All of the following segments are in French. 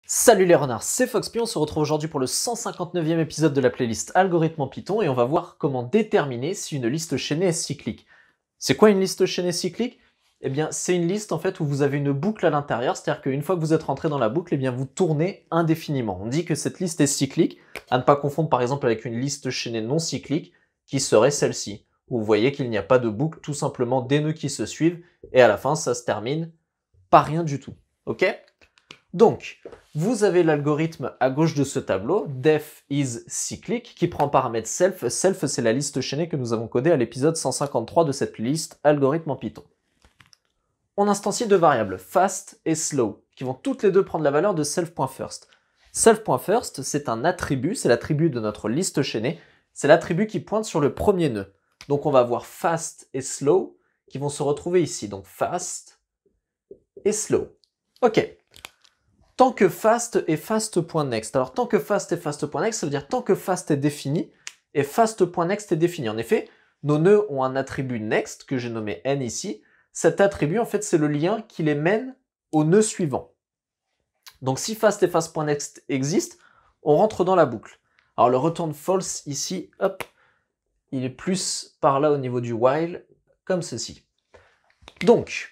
Salut les renards, c'est Foxpy, on se retrouve aujourd'hui pour le 159e épisode de la playlist Algorithme en Python et on va voir comment déterminer si une liste chaînée est cyclique. C'est quoi une liste chaînée cyclique? Eh bien c'est une liste en fait où vous avez une boucle à l'intérieur, c'est-à-dire qu'une fois que vous êtes rentré dans la boucle, eh bien vous tournez indéfiniment. On dit que cette liste est cyclique, à ne pas confondre par exemple avec une liste chaînée non cyclique qui serait celle-ci, où vous voyez qu'il n'y a pas de boucle, tout simplement des nœuds qui se suivent et à la fin ça se termine par rien du tout, ok? Donc, vous avez l'algorithme à gauche de ce tableau, def is cyclic, qui prend paramètre self. Self, c'est la liste chaînée que nous avons codée à l'épisode 153 de cette liste algorithme en Python. On instancie deux variables, fast et slow, qui vont toutes les deux prendre la valeur de self.first. Self.first, c'est un attribut, c'est l'attribut de notre liste chaînée, c'est l'attribut qui pointe sur le premier nœud. Donc on va avoir fast et slow qui vont se retrouver ici, donc fast et slow. Ok. Tant que fast et fast.next. Alors tant que fast et fast.next, ça veut dire tant que fast est défini et fast.next est défini. En effet, nos nœuds ont un attribut next que j'ai nommé n ici. Cet attribut, en fait, c'est le lien qui les mène au nœud suivant. Donc si fast et fast.next existent, on rentre dans la boucle. Alors le return false ici, hop, il est plus par là au niveau du while, comme ceci. Donc,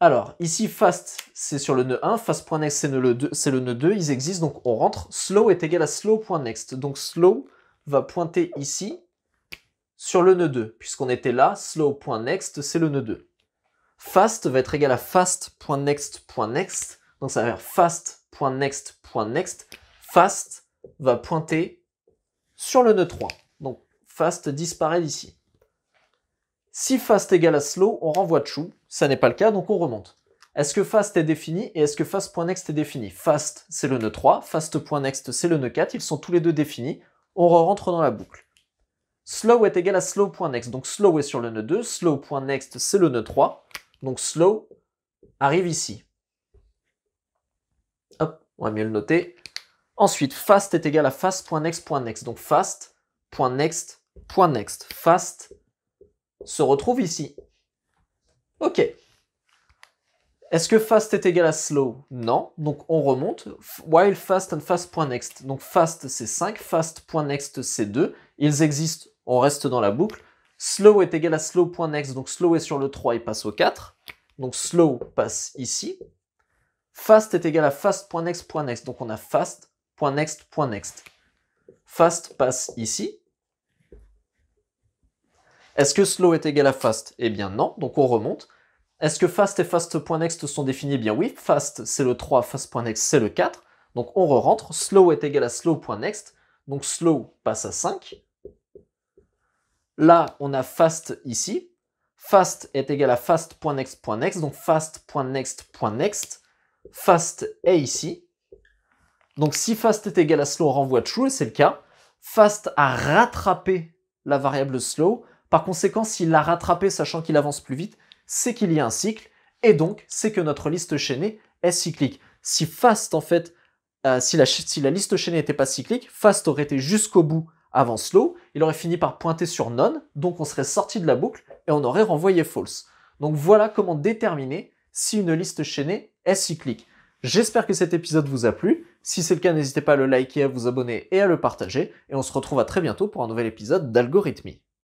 alors, ici, fast, c'est sur le nœud 1, fast.next, c'est le nœud 2, ils existent, donc on rentre. Slow est égal à slow.next. Donc slow va pointer ici, sur le nœud 2. Puisqu'on était là, slow.next, c'est le nœud 2. Fast va être égal à fast.next.next. Donc ça va faire fast.next.next. Fast va pointer sur le nœud 3. Donc fast disparaît d'ici. Si fast égale à slow, on renvoie true. Ça n'est pas le cas, donc on remonte. Est-ce que fast est défini et est-ce que fast.next est défini? Fast, c'est le nœud 3, fast.next, c'est le nœud 4, ils sont tous les deux définis. On rentre dans la boucle. Slow est égal à slow.next, donc slow est sur le nœud 2, slow.next, c'est le nœud 3, donc slow arrive ici. Hop, on va mieux le noter. Ensuite, fast est égal à fast.next.next, donc fast.next.next. Fast se retrouve ici. Ok. Est-ce que fast est égal à slow? Non. Donc on remonte. While fast and fast.next. Donc fast c'est 5, fast.next c'est 2. Ils existent, on reste dans la boucle. Slow est égal à slow.next. Donc slow est sur le 3, il passe au 4. Donc slow passe ici. Fast est égal à fast.next.next. Donc on a fast.next.next. Fast passe ici. Est-ce que slow est égal à fast? Eh bien non, donc on remonte. Est-ce que fast et fast.next sont définis? Eh bien oui, fast c'est le 3, fast.next c'est le 4. Donc on re-rentre. Slow est égal à slow.next. Donc slow passe à 5. Là, on a fast ici. Fast est égal à fast.next.next. Donc fast.next.next. Fast est ici. Donc si fast est égal à slow, on renvoie true, et c'est le cas. Fast a rattrapé la variable slow. Par conséquent, s'il l'a rattrapé, sachant qu'il avance plus vite, c'est qu'il y a un cycle, et donc c'est que notre liste chaînée est cyclique. Si fast, en fait, si la liste chaînée n'était pas cyclique, fast aurait été jusqu'au bout avant slow, il aurait fini par pointer sur none, donc on serait sorti de la boucle, et on aurait renvoyé false. Donc voilà comment déterminer si une liste chaînée est cyclique. J'espère que cet épisode vous a plu. Si c'est le cas, n'hésitez pas à le liker, à vous abonner et à le partager. Et on se retrouve à très bientôt pour un nouvel épisode d'Algorithmie.